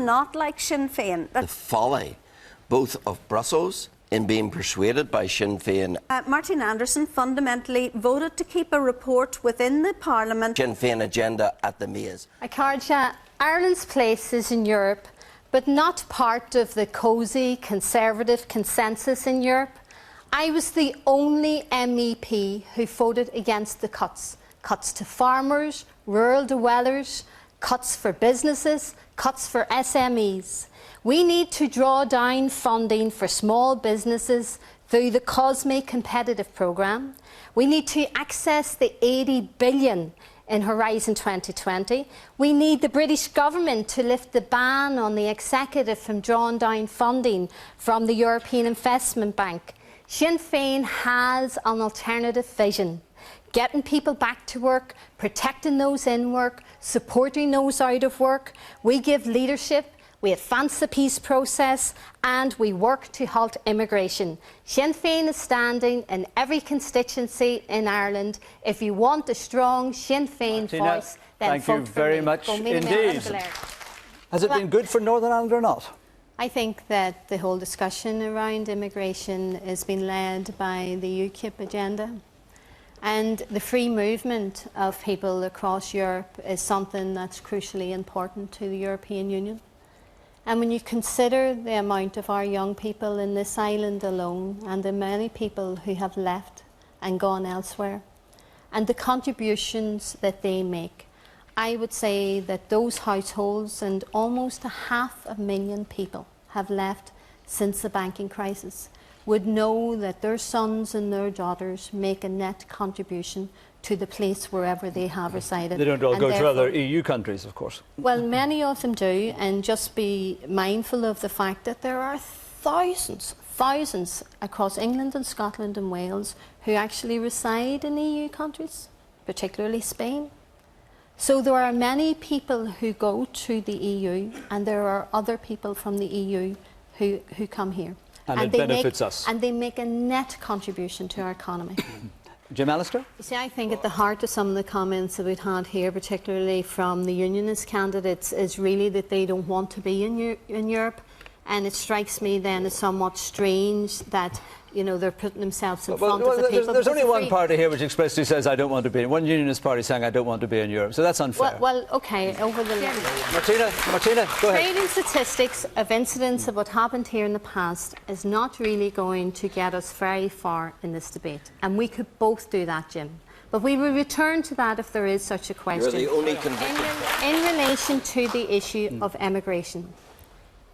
not like Sinn Féin. The folly, both of Brussels in being persuaded by Sinn Féin. Martin Anderson fundamentally voted to keep a report within the Parliament. Sinn Féin agenda at the maze. Carja, Ireland's place is in Europe, but not part of the cosy conservative consensus in Europe. I was the only MEP who voted against the cuts. Cuts to farmers, rural dwellers, cuts for businesses, cuts for SMEs. We need to draw down funding for small businesses through the COSME competitive programme. We need to access the 80 billion in Horizon 2020. We need the British government to lift the ban on the executive from drawing down funding from the European Investment Bank. Sinn Féin has an alternative vision. Getting people back to work, protecting those in work, supporting those out of work. We give leadership, we advance the peace process, and we work to halt immigration. Sinn Féin is standing in every constituency in Ireland. If you want a strong Sinn Féin Martina, voice, then thank you very much indeed. Has it been good for Northern Ireland or not? I think that the whole discussion around immigration has been led by the UKIP agenda. And the free movement of people across Europe is something that's crucially important to the European Union. And when you consider the amount of our young people in this island alone, and the many people who have left and gone elsewhere, and the contributions that they make, I would say that those households, and almost 500,000 people have left since the banking crisis, would know that their sons and their daughters make a net contribution to the place wherever they have resided. They don't all go to other EU countries, of course. Well, many of them do, and just be mindful of the fact that there are thousands across England and Scotland and Wales who actually reside in EU countries, particularly Spain. So there are many people who go to the EU, and there are other people from the EU who come here. And it benefits us. And they make a net contribution to our economy. Jim Allister? You see, I think at the heart of some of the comments that we've had here, particularly from the unionist candidates, is really that they don't want to be in Europe. And it strikes me then as somewhat strange that, you know, they're putting themselves in front of the people. There's only one party here which expressly says, I don't want to be in. One unionist party saying, I don't want to be in Europe. So that's unfair. Well, OK, over the Martina, go ahead. Trading statistics of incidents of what happened here in the past is not really going to get us very far in this debate. And we could both do that, Jim. But we will return to that if there is such a question. You're the only convicted. In relation to the issue of emigration,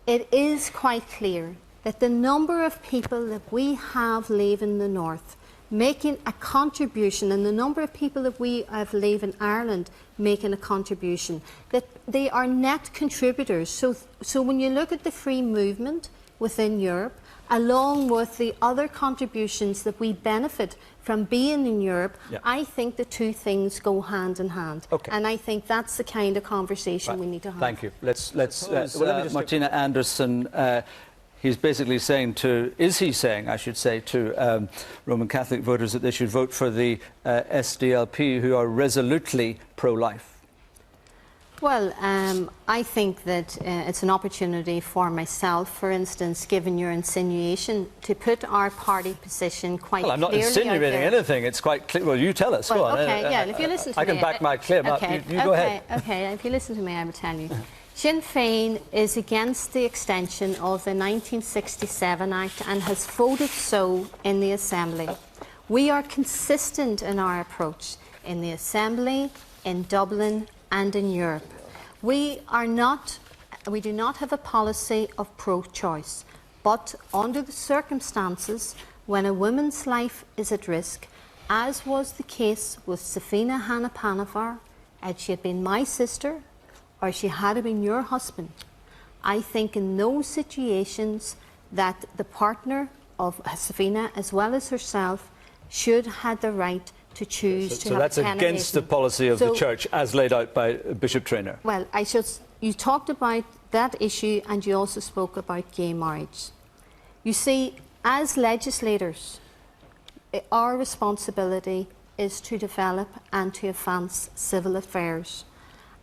it is quite clear that the number of people that we have leaving the north making a contribution, and the number of people that we have leaving Ireland making a contribution, that they are net contributors. So when you look at the free movement within Europe, along with the other contributions that we benefit from being in Europe, I think the two things go hand in hand. Okay. And I think that's the kind of conversation we need to have. Thank you. Let's Martina Anderson, he's basically saying is he saying, I should say, to Roman Catholic voters that they should vote for the SDLP, who are resolutely pro-life? Well, I think that it's an opportunity for myself, for instance, given your insinuation, to put our party position quite clearly. Well, I'm not insinuating anything. It's quite clear. Well, you tell us. Well, go on. OK, yeah, if you listen to me... I can back my claim up. You go ahead. OK, if you listen to me, I will tell you. Sinn Féin is against the extension of the 1967 Act and has voted so in the Assembly. We are consistent in our approach in the Assembly, in Dublin and in Europe. We do not have a policy of pro-choice, but under the circumstances when a woman's life is at risk, as was the case with Safina Hanna Panavar, had she had been my sister or she had been your husband, I think in those situations that the partner of Safina, as well as herself, should have the right to choose to have a So that's against the policy of the Church as laid out by Bishop Traynor? Well, you talked about that issue, and you also spoke about gay marriage. You see, as legislators, our responsibility is to develop and to advance civil affairs.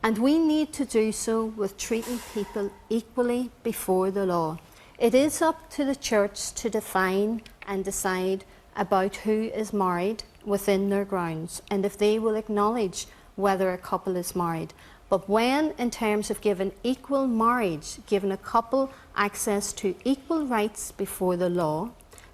And we need to do so with treating people equally before the law. It is up to the church to define and decide about who is married within their grounds and if they will acknowledge whether a couple is married. But when, in terms of giving equal marriage, giving a couple access to equal rights before the law,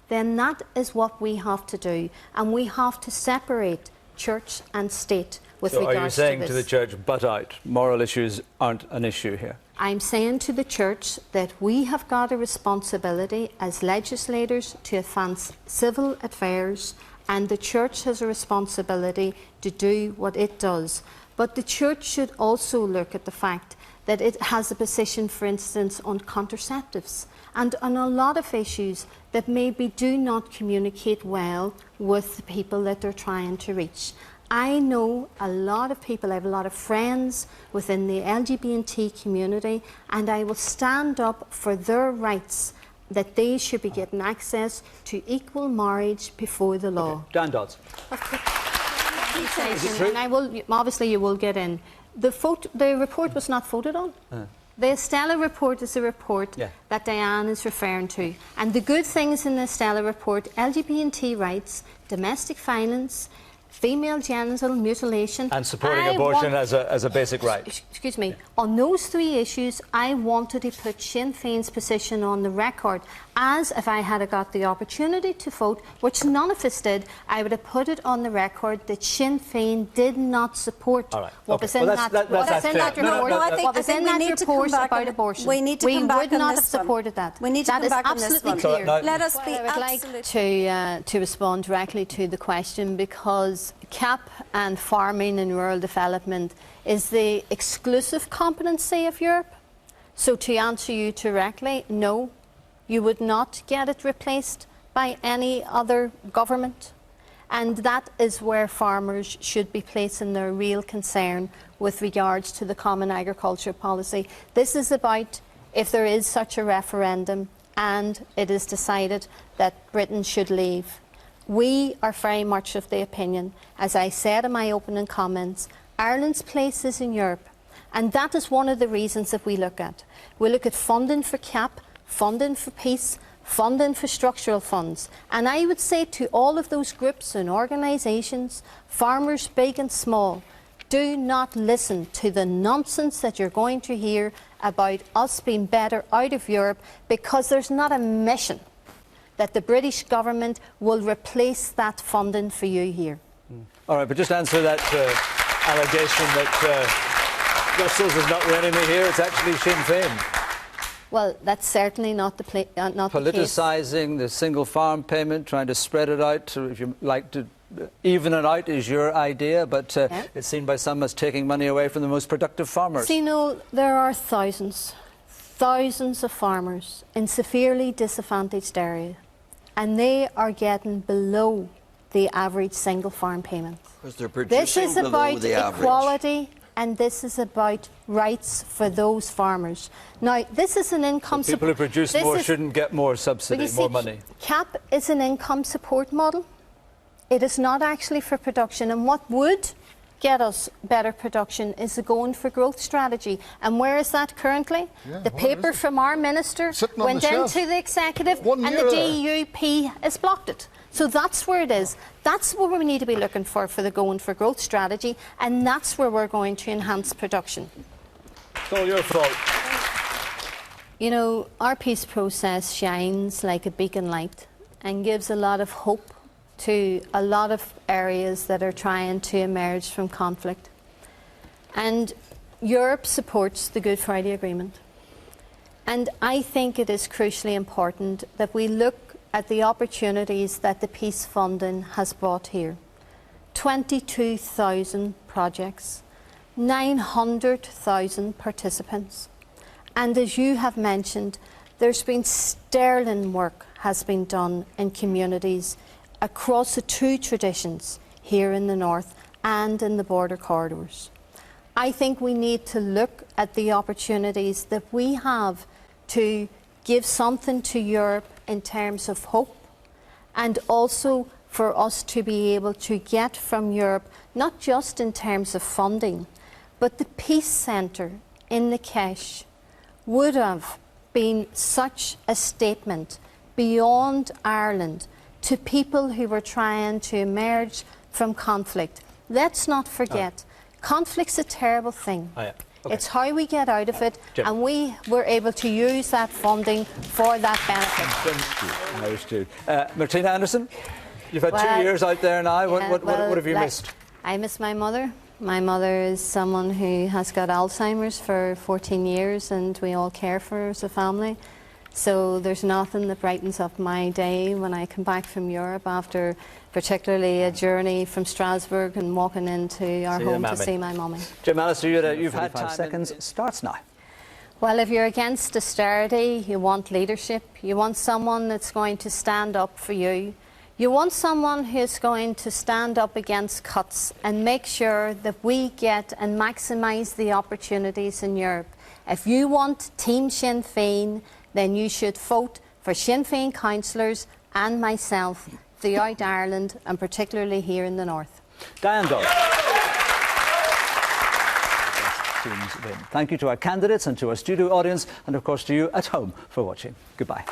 then that is what we have to do. And we have to separate church and state with regards to this. So are you saying to the church, butt out, moral issues aren't an issue here? I'm saying to the church that we have got a responsibility as legislators to advance civil affairs, and the church has a responsibility to do what it does. But the church should also look at the fact that it has a position, for instance, on contraceptives and on a lot of issues that maybe do not communicate well with the people that they're trying to reach. I know a lot of people, I have a lot of friends within the LGBT community, and I will stand up for their rights, that they should be getting access to equal marriage before the law. Okay. Dan Dodds. And I will, obviously you will get in. The report was not voted on. The Estella report is a report that Diane is referring to. And the good things in the Estella report, LGBT rights, domestic violence, female genital mutilation. And supporting abortion as a basic right. Excuse me. On those three issues, I wanted to put Sinn Féin's position on the record, as if I had got the opportunity to vote, which none of us did, I would have put it on the record that Sinn Féin did not support what was in that report about abortion. We need to come back would not have supported that. We need to come back on this one. Clear. Let us be I would like to respond directly to the question, because CAP and farming and rural development is the exclusive competency of Europe. So to answer you directly, no, you would not get it replaced by any other government. And that is where farmers should be placing their real concern with regards to the Common Agriculture Policy. This is about if there is such a referendum and it is decided that Britain should leave. We are very much of the opinion, as I said in my opening comments, Ireland's place is in Europe. And that is one of the reasons that we look at. We look at funding for CAP, funding for peace, funding for structural funds. And I would say to all of those groups and organisations, farmers big and small, do not listen to the nonsense that you're going to hear about us being better out of Europe, because there's not a mission that the British government will replace that funding for you here. All right, but just answer that allegation that Brussels is not running it here. It's actually Sinn Féin. Well, that's certainly not the case. Politicising the single farm payment, trying to spread it out, if you like to even it out, is your idea, but it's seen by some as taking money away from the most productive farmers. See, no, there are thousands of farmers in severely disadvantaged areas, and they are getting below the average single farm payment. Because they're producing this is about the equality, and this is about rights for those farmers. Now, this is an income support. People who produce more shouldn't get more subsidy, more money. CAP is an income support model. It is not actually for production, and what would get us better production is the Going for Growth strategy. And where is that currently? The paper from our minister went into the executive, and the DUP has blocked it. So that's where it is. That's what we need to be looking for the Going for Growth strategy, and that's where we're going to enhance production. It's all your fault. You know, our peace process shines like a beacon light and gives a lot of hope to a lot of areas that are trying to emerge from conflict. And Europe supports the Good Friday Agreement. And I think it is crucially important that we look at the opportunities that the peace funding has brought here. 22,000 projects, 900,000 participants. And as you have mentioned, there's been sterling work has been done in communities across the two traditions here in the north and in the border corridors. I think we need to look at the opportunities that we have to give something to Europe in terms of hope, and also for us to be able to get from Europe, not just in terms of funding, But the Peace Centre in the Kesh would have been such a statement beyond Ireland to people who were trying to emerge from conflict. Let's not forget, conflict's a terrible thing. Oh, yeah. Okay. It's how we get out of it, Jim. and we were able to use that funding for that benefit. Irish dude. Martina Anderson, you've had 2 years out there now. What have you missed? I miss my mother. My mother is someone who has got Alzheimer's for 14 years, and we all care for her as a family. So there's nothing that brightens up my day when I come back from Europe after particularly a journey from Strasbourg and walking into our home to see my mummy. Jim Alistair, you've had 5 seconds. Starts now. Well, if you're against austerity, you want leadership. You want someone that's going to stand up for you. You want someone who's going to stand up against cuts and make sure that we get and maximise the opportunities in Europe. If you want Team Sinn Féin, then you should vote for Sinn Féin councillors and myself throughout Ireland, and particularly here in the north. Diane Dawes. Thank you to our candidates and to our studio audience, and of course to you at home for watching. Goodbye.